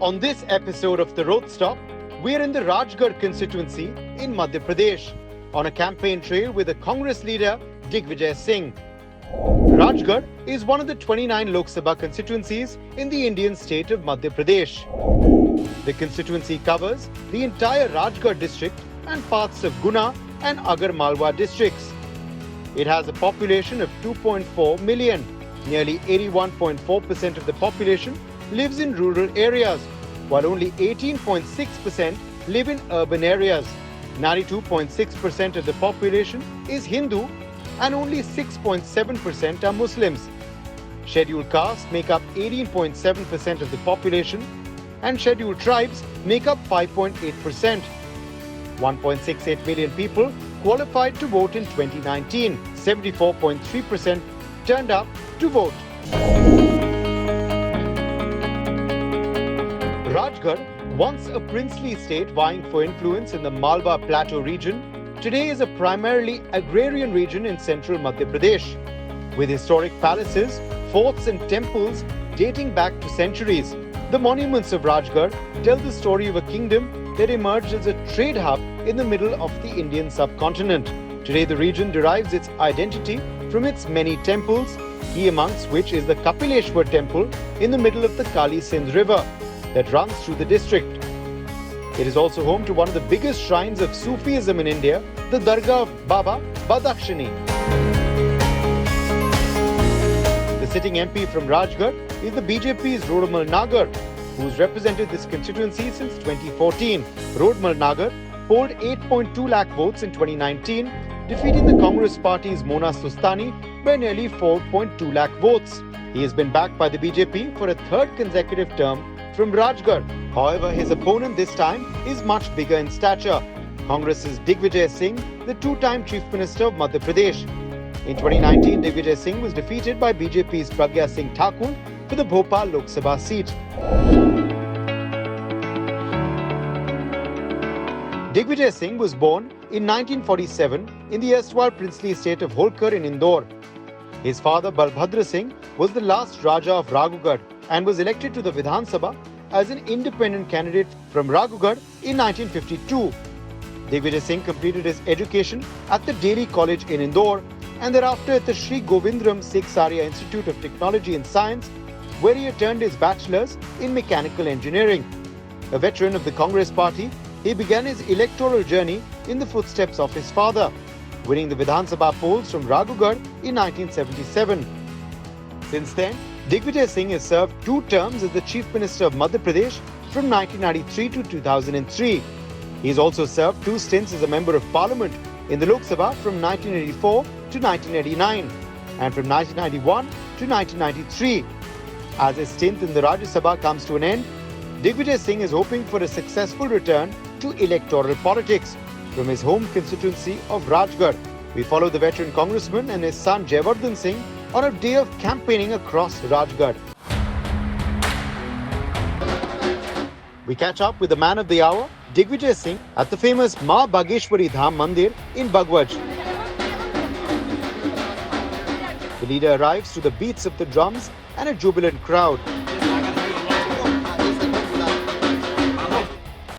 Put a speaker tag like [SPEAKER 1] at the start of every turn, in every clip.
[SPEAKER 1] On this episode of The Road Stop, we're in the Rajgarh constituency in Madhya Pradesh on a campaign trail with the Congress leader Digvijay Singh. Rajgarh is one of the 29 Lok Sabha constituencies in the Indian state of Madhya Pradesh. The constituency covers the entire Rajgarh district and parts of Guna and Agar Malwa districts. It has a population of 2.4 million. Nearly 81.4% of the population lives in rural areas, while only 18.6% live in urban areas. 92.6% of the population is Hindu and only 6.7% are Muslims. Scheduled castes make up 18.7% of the population and scheduled tribes make up 5.8%. 1.68 million people qualified to vote in 2019. 74.3% turned up to vote. Rajgarh, once a princely state vying for influence in the Malwa Plateau region, today is a primarily agrarian region in central Madhya Pradesh, with historic palaces, forts and temples dating back to centuries. The monuments of Rajgarh tell the story of a kingdom that emerged as a trade hub in the middle of the Indian subcontinent. Today the region derives its identity from its many temples, key amongst which is the Kapileshwar temple in the middle of the Kali Sindh river that runs through the district. It is also home to one of the biggest shrines of Sufism in India, the Dargah of Baba Badakshani. The sitting MP from Rajgarh is the BJP's Rodmal Nagar, who's represented this constituency since 2014. Rodmal Nagar polled 8.2 lakh votes in 2019, defeating the Congress party's Mona Sustani by nearly 4.2 lakh votes. He has been backed by the BJP for a third consecutive term from Rajgarh. However, his opponent this time is much bigger in stature. Congress's Digvijay Singh, the two-time Chief Minister of Madhya Pradesh. In 2019, Digvijay Singh was defeated by BJP's Pragya Singh Thakur for the Bhopal Lok Sabha seat. Digvijay Singh was born in 1947 in the erstwhile princely state of Holkar in Indore. His father Balbhadra Singh was the last Raja of Raghugarh and was elected to the Vidhan Sabha as an independent candidate from Raghugarh in 1952. Digvijay Singh completed his education at the Delhi College in Indore and thereafter at the Sri Govindram Sekhsaria Institute of Technology and Science, where he earned his bachelor's in mechanical engineering. A veteran of the Congress party, he began his electoral journey in the footsteps of his father, winning the Vidhan Sabha polls from Raghugarh in 1977. Since then, Digvijay Singh has served 2 terms as the Chief Minister of Madhya Pradesh from 1993 to 2003. He has also served 2 stints as a Member of Parliament in the Lok Sabha from 1984 to 1989 and from 1991 to 1993. As his stint in the Rajya Sabha comes to an end, Digvijay Singh is hoping for a successful return to electoral politics from his home constituency of Rajgarh. We follow the veteran congressman and his son Jaywardhan Singh on a day of campaigning across Rajgarh. We catch up with the man of the hour, Digvijay Singh, at the famous Ma Bageshwari Dham Mandir in Bagwaj. The leader arrives to the beats of the drums and a jubilant crowd.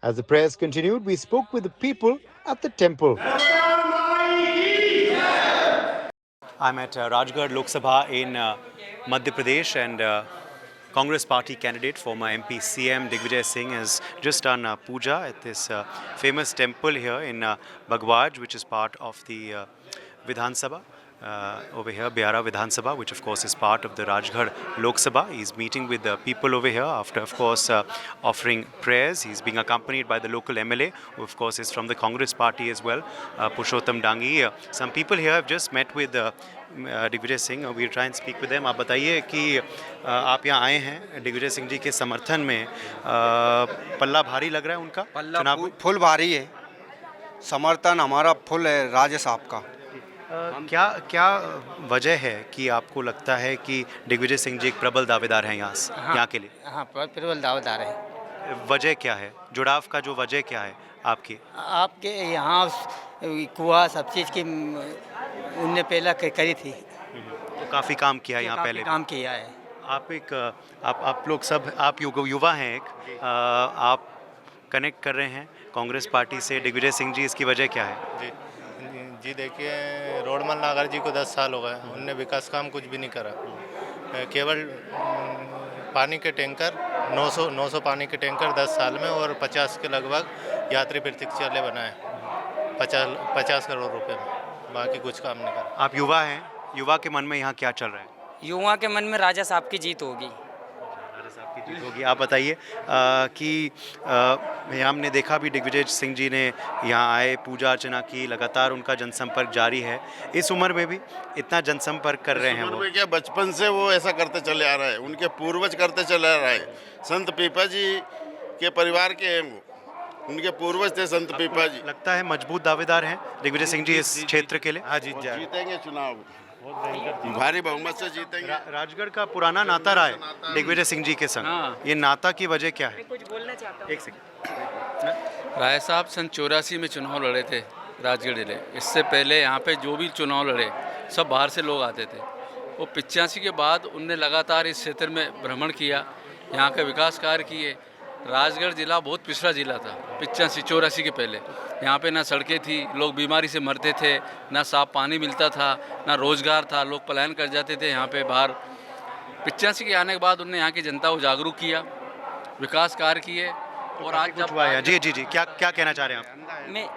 [SPEAKER 1] As the prayers continued, we spoke with the people at the temple. I'm at Rajgarh Lok Sabha in Madhya Pradesh, and Congress party candidate, former MP CM Digvijay Singh has just done puja at this famous temple here in Bagwaj, which is part of the Vidhan Sabha. Over here, Bihara Vidhan Sabha, which of course is part of the Rajgarh Lok Sabha. He's meeting with the people over here after, of course, offering prayers. He's being accompanied by the local MLA, who of course is from the Congress party as well, Purushottam Dangi. Some people here have just met with Digvijay Singh. We'll try and speak with them. आप बताइए कि आप यहाँ आए हैं दिग्विजय सिंह जी के समर्थन में, पल्ला भारी लग रहा है उनका?
[SPEAKER 2] पल्ला फुल भारी है, समर्थन हमारा फुल है राजे साहब का।
[SPEAKER 1] क्या वजह है कि आपको लगता है कि दिग्विजय सिंह जी एक प्रबल दावेदार हैं यहाँ के लिए?
[SPEAKER 3] हाँ, प्रबल दावेदार है।
[SPEAKER 1] वजह क्या है? जुड़ाव का जो वजह क्या है आपके
[SPEAKER 3] यहाँ कुआं सब चीज़ की उनने पहला करी थी,
[SPEAKER 1] तो काफ़ी काम किया यहाँ पहले?
[SPEAKER 3] काम किया है।
[SPEAKER 4] आप लोग सब आप युवा हैं एक आप कनेक्ट कर रहे हैं कांग्रेस पार्टी से दिग्विजय सिंह जी, इसकी वजह क्या है?
[SPEAKER 5] जी जी देखिए, रोडमल नागर जी को 10 साल हो गए, उनने विकास काम कुछ भी नहीं करा। केवल पानी के टैंकर 900 पानी के टैंकर 10 साल में और 50 के लगभग यात्री प्रतीक्षालय बनाए 50 करोड़ रुपए में, बाकी कुछ काम नहीं करा।
[SPEAKER 4] आप युवा हैं, युवा के मन में यहाँ क्या चल रहा है?
[SPEAKER 3] युवा के मन में राजा साहब की जीत होगी।
[SPEAKER 4] राजा साहब की जीत होगी। आप बताइए कि हमने देखा भी दिग्विजय सिंह जी ने यहाँ आए, पूजा अर्चना की, लगातार उनका जनसंपर्क जारी है। इस उम्र में भी इतना जनसंपर्क कर रहे हैं वो।
[SPEAKER 6] क्या बचपन से वो ऐसा करते चले आ रहे हैं, उनके पूर्वज करते चले आ रहे हैं। संत पीपा जी के परिवार के हैं वो, उनके पूर्वज थे संत पीपा जी।
[SPEAKER 4] लगता है मजबूत दावेदार हैं दिग्विजय सिंह जी इस क्षेत्र के लिए?
[SPEAKER 5] हाँ, जीत जाए,
[SPEAKER 6] जीतेंगे चुनाव, भारी बहुमत से जीतेंगे।
[SPEAKER 4] राजगढ़ का पुराना नाता रहा है दिग्विजय सिंह जी के संग, ये नाता की वजह क्या है?
[SPEAKER 3] कुछ बोलना चाहता हूँ।
[SPEAKER 4] एक सेकंड।
[SPEAKER 7] राय साहब सन 84 में चुनाव लड़े थे राजगढ़ जिले। इससे पहले यहाँ पे जो भी चुनाव लड़े सब बाहर से लोग आते थे। वो 85 के बाद उनने लगातार इस क्षेत्र में भ्रमण किया, यहाँ के विकास कार्य किए। राजगढ़ जिला बहुत पिछड़ा जिला था 85-84 के पहले। यहाँ पे ना सड़कें थी, लोग बीमारी से मरते थे, ना साफ पानी मिलता था, ना रोजगार था, लोग पलायन कर जाते थे यहाँ पे बाहर। 85 के आने के बाद उन्होंने यहाँ की जनता को जागरूक किया, विकास कार्य किए। और आज जब
[SPEAKER 4] हुआ है जी जी जी, क्या क्या कहना चाह रहे हैं आप?
[SPEAKER 3] मैं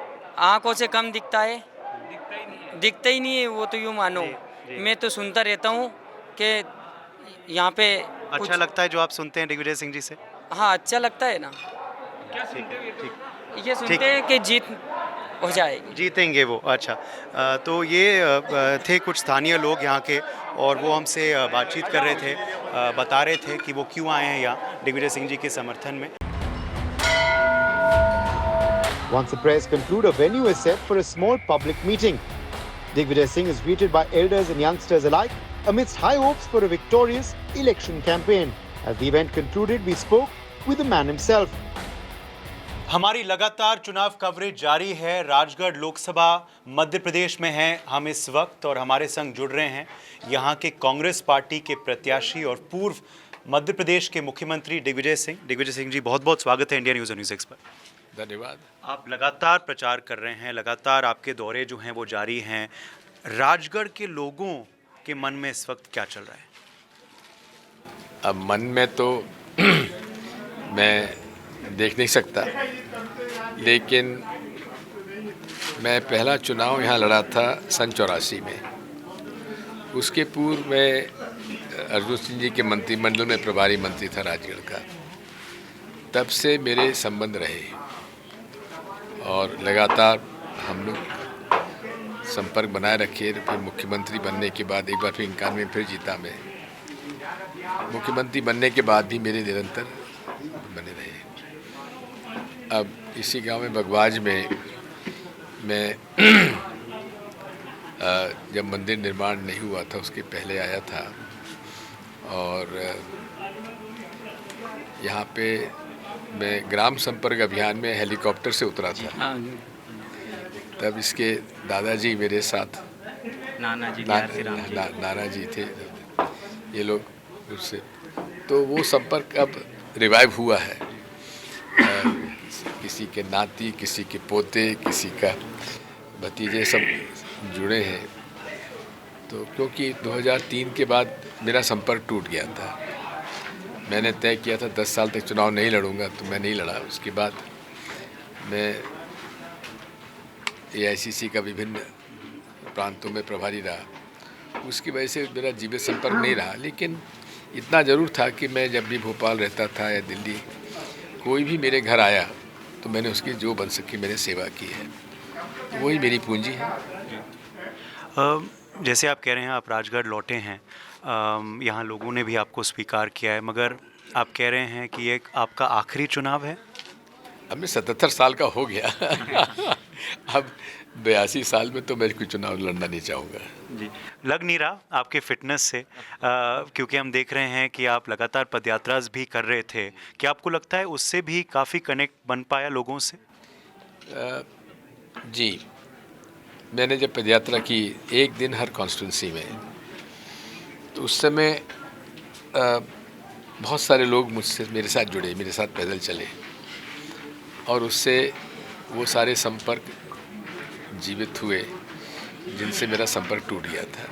[SPEAKER 3] आँखों से कम दिखता है, दिखता ही नहीं है वो, तो यूँ मानो। मैं तो सुनता रहता हूँ कि यहाँ पे
[SPEAKER 4] अच्छा लगता है जो आप सुनते हैं दिग्विजय सिंह जी से?
[SPEAKER 3] हाँ, अच्छा लगता है ना।
[SPEAKER 4] ठीक,
[SPEAKER 3] ये सुनते हैं कि जीत हो जाएगी,
[SPEAKER 4] जीतेंगे वो। अच्छा तो ये थे कुछ स्थानीय लोग यहाँ के, और वो हमसे बातचीत कर रहे थे, बता रहे थे कि वो क्यों आए हैं यहाँ दिग्विजय सिंह जी के समर्थन में।
[SPEAKER 1] Once the press conclude, a venue is set for a small public meeting. Digvijay Singh is greeted by elders and youngsters alike amidst high hopes for a victorious election campaign. As the event concluded, we spoke with the man himself.
[SPEAKER 4] हमारी लगातार चुनाव coverage जारी है। राजगढ़ लोकसभा मध्य प्रदेश में है हम इस वक्त, और हमारे संग जुड़ रहे हैं यहाँ के कांग्रेस पार्टी के प्रत्याशी और पूर्व मध्य प्रदेश के मुख्यमंत्री दिग्विजय सिंह। दिग्विजय सिंह जी, बहुत बहुत स्वागत है इंडिया न्यूज़ और न्यूज़ एक्स पर।
[SPEAKER 7] धन्यवाद।
[SPEAKER 4] आप लगातार प्रचार कर रहे हैं, लगातार आपके दौरे जो हैं वो जारी हैं। राजगढ़ के लोगों के मन में इस वक्त क्या चल रहा है?
[SPEAKER 7] अब मन में तो मैं देख नहीं सकता, लेकिन मैं पहला चुनाव यहाँ लड़ा था सन 84 में। उसके पूर्व मैं अर्जुन सिंह जी के मंत्रिमंडल में प्रभारी मंत्री था राजगढ़ का। तब से मेरे संबंध रहे और लगातार हम लोग संपर्क बनाए रखे। फिर मुख्यमंत्री बनने के बाद एक बार फिर 91 में फिर जीता मैं। मुख्यमंत्री बनने के बाद भी मेरे निरंतर बने रहे। अब इसी गांव में बगवाज में मैं जब मंदिर निर्माण नहीं हुआ था उसके पहले आया था, और यहाँ पे मैं ग्राम संपर्क अभियान में हेलीकॉप्टर से उतरा था। तब इसके दादाजी मेरे साथ, नाना जी थे ये लोग उससे, तो वो संपर्क अब रिवाइव हुआ है। किसी के नाती, किसी के पोते, किसी का भतीजे सब जुड़े हैं। तो क्योंकि 2003 के बाद मेरा संपर्क टूट गया था, मैंने तय किया था 10 साल तक चुनाव नहीं लड़ूंगा, तो मैं नहीं लड़ा। उसके बाद मैं AICC का विभिन्न प्रांतों में प्रभारी रहा, उसकी वजह से मेरा जीवित संपर्क नहीं रहा। लेकिन इतना ज़रूर था कि मैं जब भी भोपाल रहता था या दिल्ली, कोई भी मेरे घर आया तो मैंने उसकी जो बन सकी मैंने सेवा की है, तो वही मेरी पूंजी है।
[SPEAKER 4] जैसे आप कह रहे हैं आप राजगढ़ लौटे हैं, यहाँ लोगों ने भी आपको स्वीकार किया है, मगर आप कह रहे हैं कि ये आपका आखिरी चुनाव है।
[SPEAKER 7] अब मैं 77 साल का हो गया अब 82 साल में तो मैं कोई चुनाव लड़ना नहीं चाहूँगा
[SPEAKER 4] जी। लग नहीं रहा आपके फिटनेस से, क्योंकि हम देख रहे हैं कि आप लगातार पदयात्रा भी कर रहे थे। क्या आपको लगता है उससे भी काफ़ी कनेक्ट बन पाया लोगों से?
[SPEAKER 7] जी, मैंने जब पदयात्रा की एक दिन हर कॉन्स्टिट्यूंसी में, तो उस समय
[SPEAKER 8] बहुत सारे लोग मुझसे मेरे साथ जुड़े, मेरे साथ पैदल चले और उससे वो सारे संपर्क जीवित हुए जिनसे मेरा संपर्क टूट गया था।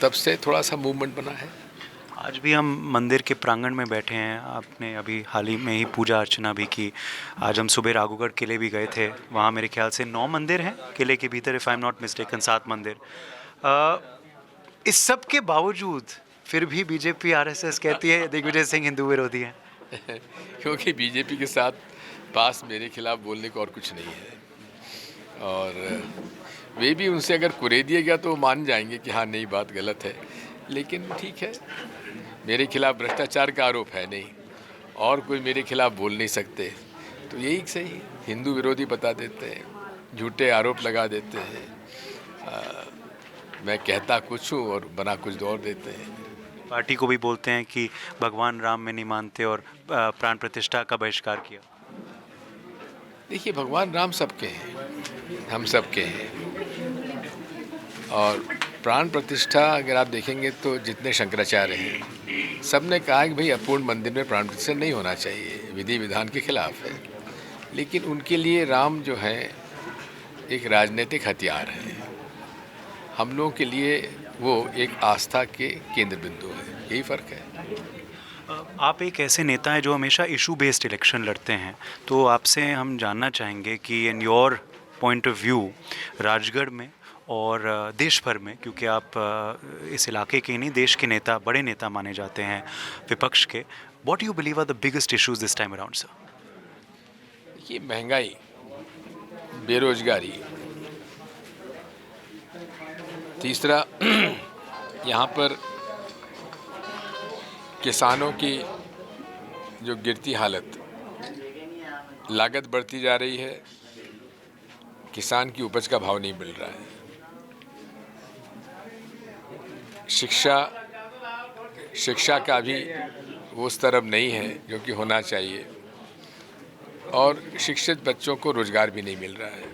[SPEAKER 8] तब से थोड़ा सा मूवमेंट बना है।
[SPEAKER 4] आज भी हम मंदिर के प्रांगण में बैठे हैं। आपने अभी हाल ही में ही पूजा अर्चना भी की। आज हम सुबह राघोगढ़ किले भी गए थे। वहाँ मेरे ख्याल से 9 मंदिर हैं किले के भीतर, if I am not mistaken, 7 मंदिर। इस सब के बावजूद फिर भी बीजेपी आरएसएस कहती है दिग्विजय सिंह हिंदू विरोधी हैं।
[SPEAKER 8] क्योंकि बीजेपी के साथ पास मेरे खिलाफ बोलने को और कुछ नहीं है, और वे भी उनसे अगर कुरे दिया गया तो मान जाएंगे कि हाँ नहीं बात गलत है। लेकिन ठीक है, मेरे खिलाफ भ्रष्टाचार का आरोप है नहीं और कोई मेरे खिलाफ बोल नहीं सकते, तो यही सही हिंदू विरोधी बता देते हैं, झूठे आरोप लगा देते हैं। मैं कहता कुछ हूँ और बना कुछ और देते हैं।
[SPEAKER 4] पार्टी को भी बोलते हैं कि भगवान राम में नहीं मानते और प्राण प्रतिष्ठा का बहिष्कार किया।
[SPEAKER 8] देखिए, भगवान राम सबके हैं, हम सबके हैं, और प्राण प्रतिष्ठा अगर आप देखेंगे तो जितने शंकराचार्य हैं सब ने कहा है कि भाई अपूर्ण मंदिर में प्राण प्रतिष्ठा नहीं होना चाहिए, विधि विधान के खिलाफ है। लेकिन उनके लिए राम जो है एक राजनीतिक हथियार है, हम लोगों के लिए वो एक आस्था के केंद्र बिंदु है, यही फ़र्क है।
[SPEAKER 4] आप एक ऐसे नेता हैं जो हमेशा इशू बेस्ड इलेक्शन लड़ते हैं, तो आपसे हम जानना चाहेंगे कि in your point of view Rajgarh में और देश भर में, क्योंकि आप इस इलाके के ही नहीं देश के नेता, बड़े नेता माने जाते हैं विपक्ष के, what you believe are the biggest issues this time around sir?
[SPEAKER 8] ये महंगाई, बेरोजगारी, तीसरा यहाँ पर किसानों की जो गिरती हालत, लागत बढ़ती जा रही है, किसान की उपज का भाव नहीं मिल रहा है, शिक्षा का भी वो स्तर अब नहीं है जो कि होना चाहिए, और शिक्षित बच्चों को रोजगार भी नहीं मिल रहा है।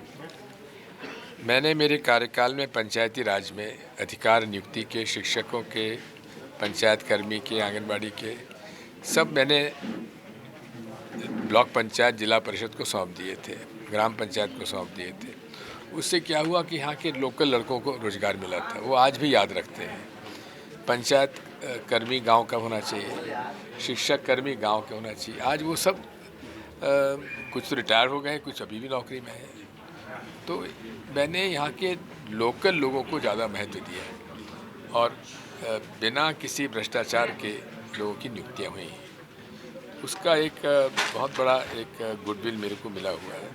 [SPEAKER 8] मैंने मेरे कार्यकाल में पंचायती राज में अधिकार नियुक्ति के, शिक्षकों के, पंचायत कर्मी के, आंगनबाड़ी के, सब मैंने ब्लॉक पंचायत, जिला परिषद को सौंप दिए थे, ग्राम पंचायत को सौंप दिए थे। उससे क्या हुआ कि यहाँ के लोकल लड़कों को रोज़गार मिला था, वो आज भी याद रखते हैं। पंचायत कर्मी गांव का होना चाहिए, शिक्षक कर्मी गांव के होना चाहिए। आज वो सब कुछ तो रिटायर हो गए, कुछ अभी भी नौकरी में है। तो मैंने यहाँ के लोकल लोगों को ज़्यादा महत्व दिया और बिना किसी भ्रष्टाचार के लोगों की नियुक्तियाँ हुई, उसका एक बहुत बड़ा एक गुडविल मेरे को मिला हुआ है।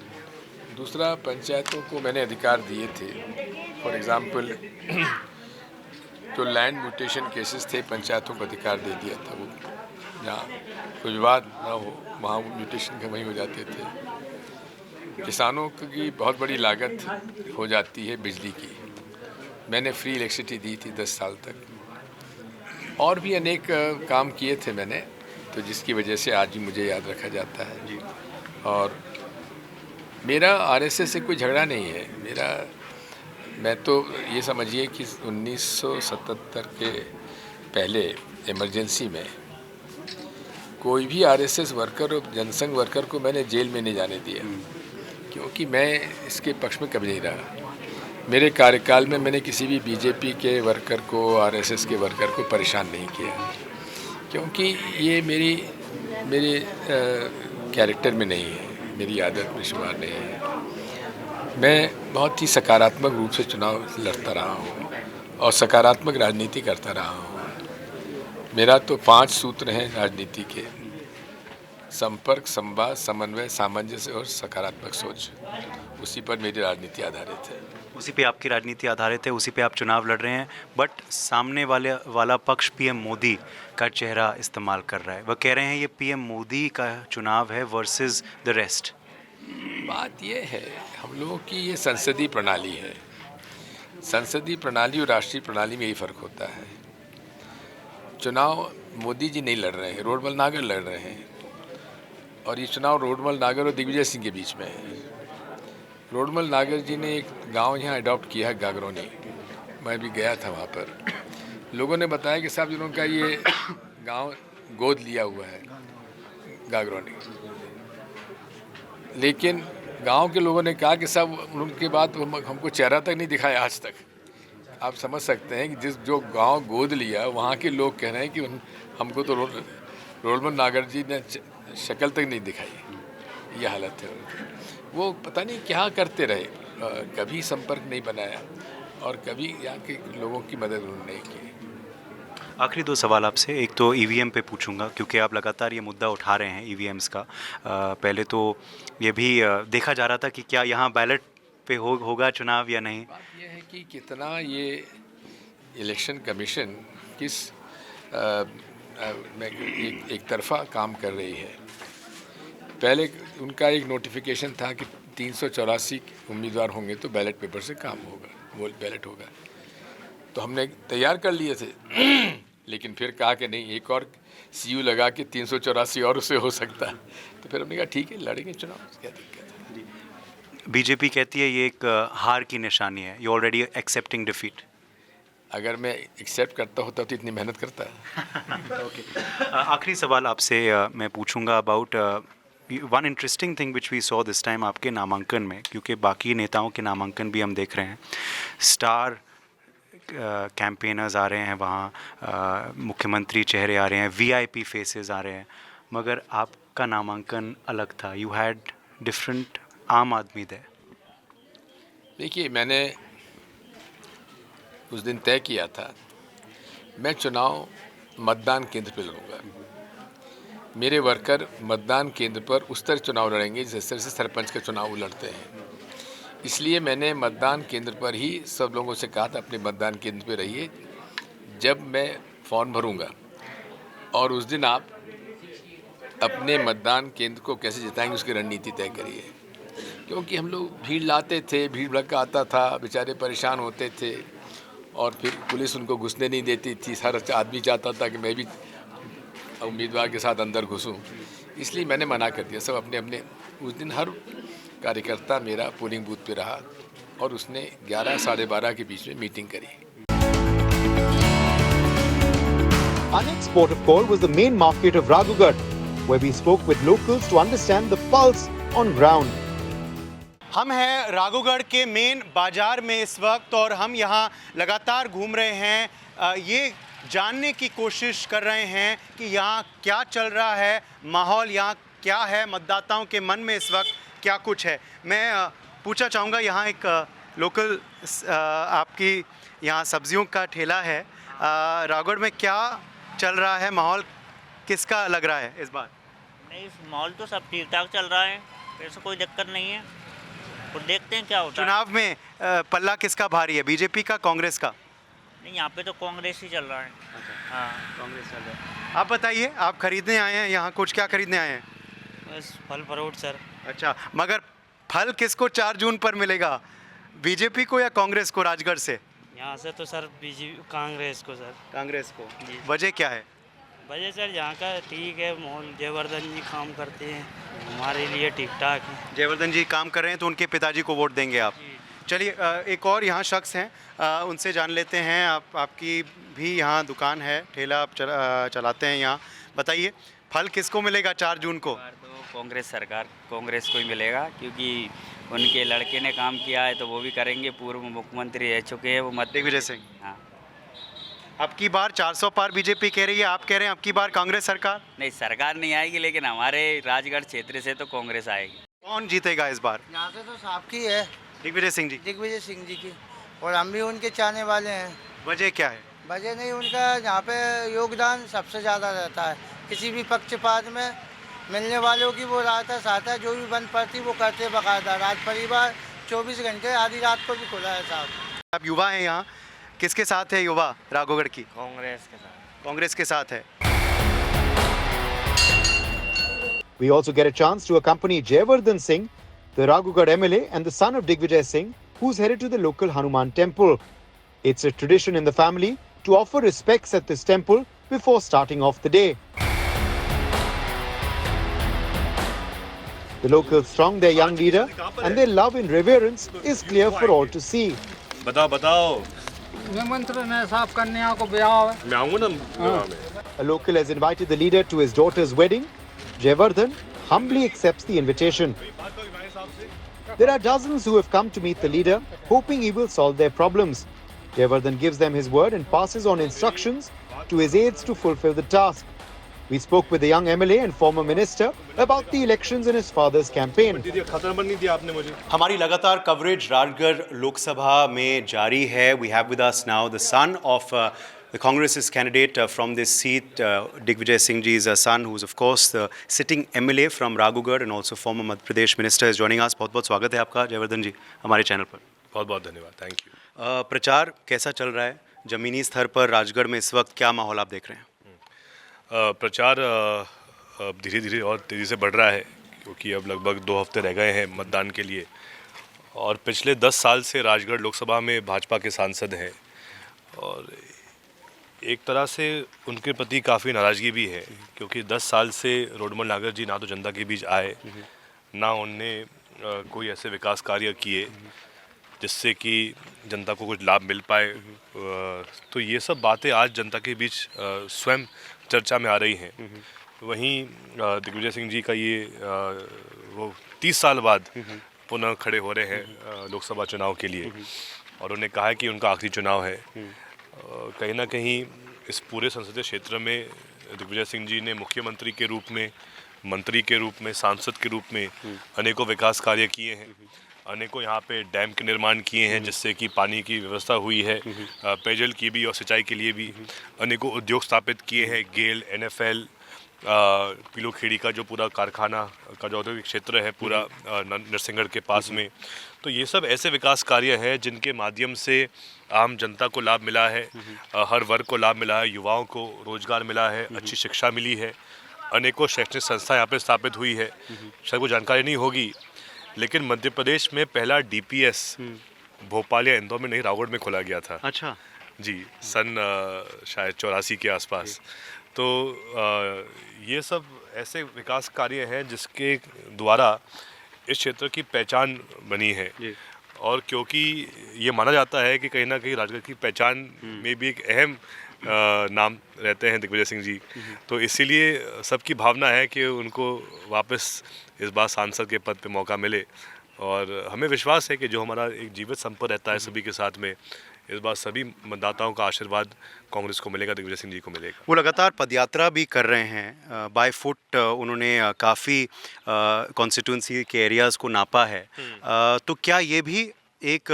[SPEAKER 8] दूसरा, पंचायतों को मैंने अधिकार दिए थे, फॉर एग्ज़ाम्पल जो लैंड म्यूटेशन केसेस थे, पंचायतों को अधिकार दे दिया था। वो जहाँ कोई विवाद ना हो वहाँ म्यूटेशन के वहीं हो जाते थे। किसानों की बहुत बड़ी लागत हो जाती है बिजली की, मैंने फ्री इलेक्ट्रिसिटी दी थी 10 साल तक। और भी अनेक काम किए थे मैंने, तो जिसकी वजह से आज भी मुझे याद रखा जाता है जी। और मेरा आरएसएस से कोई झगड़ा नहीं है। मैं तो ये समझिए कि 1977 के पहले इमरजेंसी में कोई भी आरएसएस वर्कर और जनसंघ वर्कर को मैंने जेल में नहीं जाने दिया, क्योंकि मैं इसके पक्ष में कभी नहीं रहा। मेरे कार्यकाल में मैंने किसी भी बीजेपी के वर्कर को, आरएसएस के वर्कर को परेशान नहीं किया, क्योंकि ये मेरे कैरेक्टर में नहीं है, मेरी आदत में शुमार नहीं है। मैं बहुत ही सकारात्मक रूप से चुनाव लड़ता रहा हूँ और सकारात्मक राजनीति करता रहा हूँ। मेरा तो 5 सूत्र हैं राजनीति के: संपर्क, संवाद, समन्वय, सामंजस्य और सकारात्मक सोच। उसी पर मेरी राजनीति आधारित है।
[SPEAKER 4] उसी पे आपकी राजनीति आधारित है, उसी पे आप चुनाव लड़ रहे हैं। बट सामने वाला पक्ष पीएम मोदी का चेहरा इस्तेमाल कर रहा है। वह कह रहे हैं ये पीएम मोदी का चुनाव है वर्सेस द रेस्ट।
[SPEAKER 8] बात ये है, हम लोगों की ये संसदीय प्रणाली है। संसदीय प्रणाली और राष्ट्रीय प्रणाली में यही फ़र्क होता है। चुनाव मोदी जी नहीं लड़ रहे हैं, रोडमल नागर लड़ रहे हैं, और ये चुनाव रोडमल नागर और दिग्विजय सिंह के बीच में है। रोडमल नागर जी ने एक गांव यहाँ अडॉप्ट किया है, गागरोनी। मैं भी गया था वहाँ पर। लोगों ने बताया कि साहब जिन्होंने का ये गांव गोद लिया हुआ है गागरौनी, लेकिन गांव के लोगों ने कहा कि साहब उनके बाद हमको चेहरा तक नहीं दिखाया आज तक। आप समझ सकते हैं कि जो गांव गोद लिया वहाँ के लोग कह रहे हैं कि हमको तो रोलमन नागर जी ने शक्ल तक नहीं दिखाई। ये हालत है उनकी। वो पता नहीं क्या करते रहे, कभी संपर्क नहीं बनाया और कभी यहाँ के लोगों की मदद उन्होंने नहीं की।
[SPEAKER 4] आखिरी दो सवाल आपसे, एक तो ईवीएम पे पूछूंगा क्योंकि आप लगातार ये मुद्दा उठा रहे हैं ईवीएम्स का। पहले तो ये भी देखा जा रहा था कि क्या यहाँ बैलेट पे होगा चुनाव या नहीं।
[SPEAKER 8] बात यह है कि कितना ये इलेक्शन कमीशन किस में एक तरफा काम कर रही है। पहले उनका एक नोटिफिकेशन था कि 384 उम्मीदवार होंगे तो बैलेट पेपर से काम होगा, वो बैलेट होगा, तो हमने तैयार कर लिए थे। लेकिन फिर कहा कि नहीं, एक और सीयू लगा के 384 और उससे हो सकता है, तो फिर हमने कहा ठीक है लड़ेंगे चुनाव, क्या दिक्कत है।
[SPEAKER 4] बीजेपी कहती है ये एक हार की निशानी है, यू ऑलरेडी एक्सेप्टिंग डिफीट।
[SPEAKER 8] अगर मैं एक्सेप्ट करता होता तो इतनी मेहनत करता।
[SPEAKER 4] ओके, आखिरी सवाल आपसे मैं पूछूंगा about one interesting thing which we saw this time आपके नामांकन में, क्योंकि बाकी नेताओं के नामांकन भी हम देख रहे हैं, स्टार कैंपेनर्स आ रहे हैं वहाँ, मुख्यमंत्री चेहरे आ रहे हैं, वीआईपी फेसेस आ रहे हैं, मगर आपका नामांकन अलग था। यू हैड डिफरेंट आम आदमी दे।
[SPEAKER 8] देखिए, मैंने उस दिन तय किया था मैं चुनाव मतदान केंद्र पर लड़ूंगा। मेरे वर्कर मतदान केंद्र पर उस तरह चुनाव लड़ेंगे जिस तरह से सरपंच का चुनाव लड़ते हैं। इसलिए मैंने मतदान केंद्र पर ही सब लोगों से कहा था अपने मतदान केंद्र पर रहिए, जब मैं फॉर्म भरूंगा और उस दिन आप अपने मतदान केंद्र को कैसे जिताएंगे उसकी रणनीति तय करिए। क्योंकि हम लोग भीड़ लाते थे, भीड़ भड़का आता था, बेचारे परेशान होते थे और फिर पुलिस उनको घुसने नहीं देती थी। हर आदमी चाहता था कि मैं भी उम्मीदवार के साथ अंदर घुसूं, इसलिए मैंने मना कर दिया। सब अपने अपने, उस दिन हर कार्यकर्ता मेरा पोलिंग बूथ पे रहा और उसने 11 साढ़े 12 के बीच में मीटिंग करी।
[SPEAKER 1] Our next port of call was the main market of Raghugarh, where we spoke with locals to understand the pulse on ground.
[SPEAKER 4] हम हैं राघोगढ़ के मेन बाजार में इस वक्त और हम यहाँ लगातार घूम रहे हैं, ये जानने की कोशिश कर रहे हैं कि यहाँ क्या चल रहा है, माहौल यहाँ क्या है, मतदाताओं के मन में इस वक्त क्या कुछ है। मैं पूछना चाहूँगा, यहाँ एक लोकल आपकी यहाँ सब्जियों का ठेला है, राघोगढ़ में क्या चल रहा है, माहौल किसका लग रहा है इस बार?
[SPEAKER 9] नहीं, माहौल तो सब ठीक ठाक चल रहा है, ऐसा कोई दिक्कत नहीं है, और देखते हैं क्या होता है।
[SPEAKER 4] चुनाव में पल्ला किसका भारी है, बीजेपी का, कांग्रेस का?
[SPEAKER 9] नहीं, यहाँ पे तो कांग्रेस ही चल रहा है। हाँ, कांग्रेस चल रहा है।
[SPEAKER 4] आप बताइए, आप खरीदने आए हैं यहाँ, कुछ क्या खरीदने आए हैं?
[SPEAKER 9] बस फल फ्रूट सर।
[SPEAKER 4] अच्छा, मगर फल किसको 4 जून पर मिलेगा, बीजेपी को या कांग्रेस को? राजगढ़ से
[SPEAKER 9] यहाँ से तो सर बीजेपी, कांग्रेस को सर।
[SPEAKER 4] कांग्रेस को।
[SPEAKER 9] जी।
[SPEAKER 4] वजह क्या है?
[SPEAKER 9] वजह सर यहाँ का ठीक है माहौल, जयवर्धन जी काम करते हैं, हमारे लिए ठीक ठाक है।
[SPEAKER 4] जयवर्धन जी काम कर रहे हैं तो उनके पिताजी को वोट देंगे आप? चलिए, एक और यहाँ शख्स हैं, उनसे जान लेते हैं। आपकी भी यहाँ दुकान है, ठेला आप चलाते हैं यहाँ, बताइए फल किसको मिलेगा 4 जून को?
[SPEAKER 10] तो कांग्रेस सरकार, कांग्रेस को ही मिलेगा, क्योंकि उनके लड़के ने काम किया है तो वो भी करेंगे। पूर्व मुख्यमंत्री रह चुके हैं वो
[SPEAKER 4] दिग्विजय सिंह।
[SPEAKER 10] हाँ,
[SPEAKER 4] अब की बार 400 पार बीजेपी कह रही है, आप कह रहे हैं अब की बार कांग्रेस सरकार?
[SPEAKER 10] नहीं, सरकार नहीं आएगी, लेकिन हमारे राजगढ़ क्षेत्र से तो कांग्रेस आएगी।
[SPEAKER 4] कौन जीतेगा इस बार?
[SPEAKER 11] यहाँ से तो साफ की है,
[SPEAKER 4] दिग्विजय सिंह जी।
[SPEAKER 11] दिग्विजय सिंह जी की, और हम भी उनके चाहने वाले हैं।
[SPEAKER 4] वजह क्या है?
[SPEAKER 11] वजह नहीं, उनका यहाँ पे योगदान सबसे ज़्यादा रहता है, किसी भी पक्षपात में मिलने वालों की वो रहता साथ है, जो भी बंद पड़ती वो करते बकायदा। राज परिवार 24 घंटे आधी रात को भी खुला है साहब।
[SPEAKER 4] आप युवा हैं यहाँ, किसके साथ है युवा राघोगढ़ की?
[SPEAKER 9] कांग्रेस के साथ।
[SPEAKER 4] कांग्रेस के साथ है।
[SPEAKER 1] We also get a chance to accompany Jayavardhan Singh, the Raghugarh MLA and the son of Digvijay Singh, who's headed to the local Hanuman temple. It's a tradition in the family to offer respects at this temple before starting off the day. The locals throng their young leader and their love and reverence is clear for all to see.
[SPEAKER 12] बताओ
[SPEAKER 11] निमंत्रण है साहब कन्या को ब्याह है।
[SPEAKER 12] मैं आऊँगा ना।
[SPEAKER 1] A local has invited the leader to his daughter's wedding. Jayavardhan humbly accepts the invitation. There are dozens who have come to meet the leader, hoping he will solve their problems. Jayavardhan gives them his word and passes on instructions to his aides to fulfill the task. We spoke with the young MLA and former minister about the elections in his father's campaign.
[SPEAKER 4] हमारी लगातार coverage Rajgarh Lok Sabha में जारी है. We have with us now the son of the Congress's candidate from this seat, Digvijay Singh ji's son, who is of course the sitting MLA from Raghugarh and also former Madhya Pradesh minister, is joining us. बहुत-बहुत स्वागत है आपका जयवर्धन जी हमारे channel पर.
[SPEAKER 12] बहुत-बहुत धन्यवाद. Thank you.
[SPEAKER 4] प्रचार कैसा चल रहा है? ज़मीनी स्तर पर राजगढ़ में इस वक्त क्या माहौल आप देख रहे हैं?
[SPEAKER 12] प्रचार धीरे धीरे और तेज़ी से बढ़ रहा है, क्योंकि अब लगभग 2 हफ्ते रह गए हैं मतदान के लिए. और पिछले 10 साल से राजगढ़ लोकसभा में भाजपा के सांसद हैं और एक तरह से उनके प्रति काफ़ी नाराज़गी भी है, क्योंकि 10 साल से रोडमल नागर जी ना तो जनता के बीच आए, ना उनने कोई ऐसे विकास कार्य किए जिससे कि जनता को कुछ लाभ मिल पाए. तो ये सब बातें आज जनता के बीच स्वयं चर्चा में आ रही हैं. वहीं दिग्विजय सिंह जी का ये वो 30 साल बाद पुनः खड़े हो रहे हैं लोकसभा चुनाव के लिए, और उन्होंने कहा है कि उनका आखिरी चुनाव है. कहीं ना कहीं इस पूरे संसदीय क्षेत्र में दिग्विजय सिंह जी ने मुख्यमंत्री के रूप में, मंत्री के रूप में, सांसद के रूप में अनेकों विकास कार्य किए हैं. अनेकों यहाँ पे डैम के निर्माण किए हैं जिससे कि पानी की व्यवस्था हुई है, पेयजल की भी और सिंचाई के लिए भी. अनेकों उद्योग स्थापित किए हैं, गेल, NFL, पीलोखेड़ी का जो पूरा कारखाना का जो औद्योगिक क्षेत्र है पूरा नरसिंहगढ़ के पास में. तो ये सब ऐसे विकास कार्य हैं जिनके माध्यम से आम जनता को लाभ मिला है, हर वर्ग को लाभ मिला है, युवाओं को रोजगार मिला है, अच्छी शिक्षा मिली है, अनेकों शैक्षणिक संस्था यहाँ पे स्थापित हुई है. शायद वो जानकारी नहीं होगी, लेकिन मध्य प्रदेश में पहला DPS भोपाल या इंदौर में नहीं, रावगढ़ में खोला गया था.
[SPEAKER 4] अच्छा
[SPEAKER 12] जी, सन शायद 84 के आसपास. तो ये सब ऐसे विकास कार्य हैं जिसके द्वारा इस क्षेत्र की पहचान बनी है. और क्योंकि ये माना जाता है कि कहीं ना कहीं राजगढ़ की पहचान में भी एक अहम नाम रहते हैं दिग्विजय सिंह जी, तो इसीलिए सबकी भावना है कि उनको वापस इस बार सांसद के पद पे मौका मिले. और हमें विश्वास है कि जो हमारा एक जीवित संपर्क रहता है सभी के साथ में, इस बार सभी मतदाताओं का आशीर्वाद कांग्रेस को मिलेगा, दिग्विजय सिंह जी को मिलेगा.
[SPEAKER 4] वो लगातार पदयात्रा भी कर रहे हैं, बाय फुट उन्होंने काफ़ी कॉन्स्टिट्यूंसी के एरियाज़ को नापा है. तो क्या ये भी एक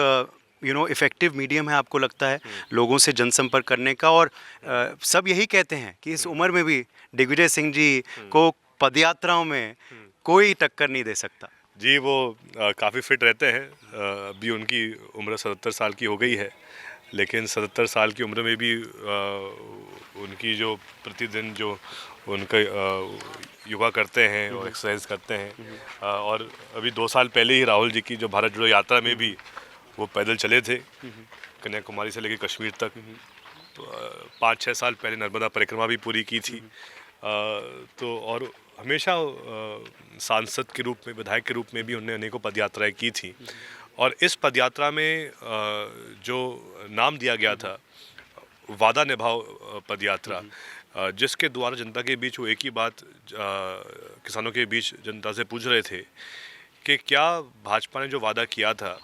[SPEAKER 4] इफ़ेक्टिव मीडियम है आपको लगता है लोगों से जनसंपर्क करने का? और सब यही कहते हैं कि इस उम्र में भी दिग्विजय सिंह जी को पदयात्राओं में कोई टक्कर नहीं दे सकता.
[SPEAKER 12] जी, वो काफ़ी फिट रहते हैं. अभी उनकी उम्र 77 साल की हो गई है, लेकिन 77 साल की उम्र में भी उनकी जो प्रतिदिन जो उनका योगा करते हैं और एक्सरसाइज करते हैं. और अभी 2 साल पहले ही राहुल जी की जो भारत जोड़ो यात्रा में भी वो पैदल चले थे कन्याकुमारी से लेकर कश्मीर तक. तो 5-6 साल पहले नर्मदा परिक्रमा भी पूरी की थी. तो और हमेशा सांसद के रूप में, विधायक के रूप में भी उन्होंने अनेकों पदयात्राएं की थी. और इस पदयात्रा में जो नाम दिया गया था वादा निभाओ पदयात्रा, जिसके द्वारा जनता के बीच वो एक ही बात किसानों के बीच जनता से पूछ रहे थे कि क्या भाजपा ने जो वादा किया था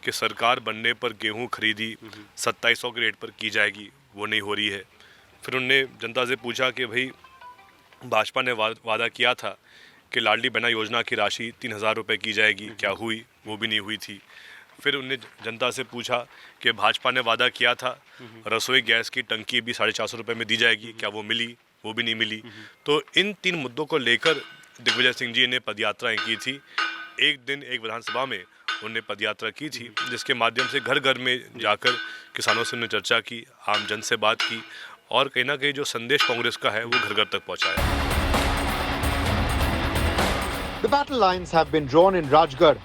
[SPEAKER 12] कि सरकार बनने पर गेहूं खरीदी 2700 के रेट पर की जाएगी, वो नहीं हो रही है. फिर उन्होंने जनता से पूछा कि भाई भाजपा ने वादा किया था कि लाडली बहना योजना की राशि 3000 रुपये की जाएगी, क्या हुई? वो भी नहीं हुई थी. फिर उन्होंने जनता से पूछा कि भाजपा ने वादा किया था रसोई गैस की टंकी भी 450 रुपये में दी जाएगी, क्या वो मिली? वो भी नहीं मिली. तो इन 3 मुद्दों को लेकर दिग्विजय सिंह जी ने पदयात्राएं की थी. एक दिन एक विधानसभा में उन्होंने पदयात्रा की थी, जिसके माध्यम से घर घर में जाकर किसानों से उन्होंने चर्चा की, आम जन से बात की, और कहीं ना कहीं जो संदेश कांग्रेस का है वो घर घर तक पहुंचाया.
[SPEAKER 1] The battle lines have been drawn in Rajgarh.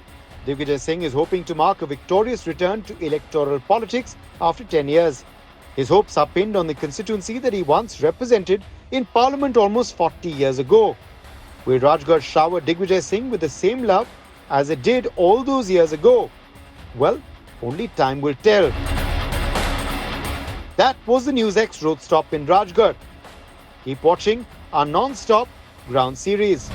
[SPEAKER 1] Digvijay Singh is hoping to mark a victorious return to electoral politics after 10 years. His hopes are pinned on the constituency that he once represented in Parliament almost 40 years ago. Will Rajgarh shower Digvijay Singh with the same love as it did all those years ago? Well, only time will tell. That was the NewsX road stop in Rajgarh. Keep watching our non-stop ground series.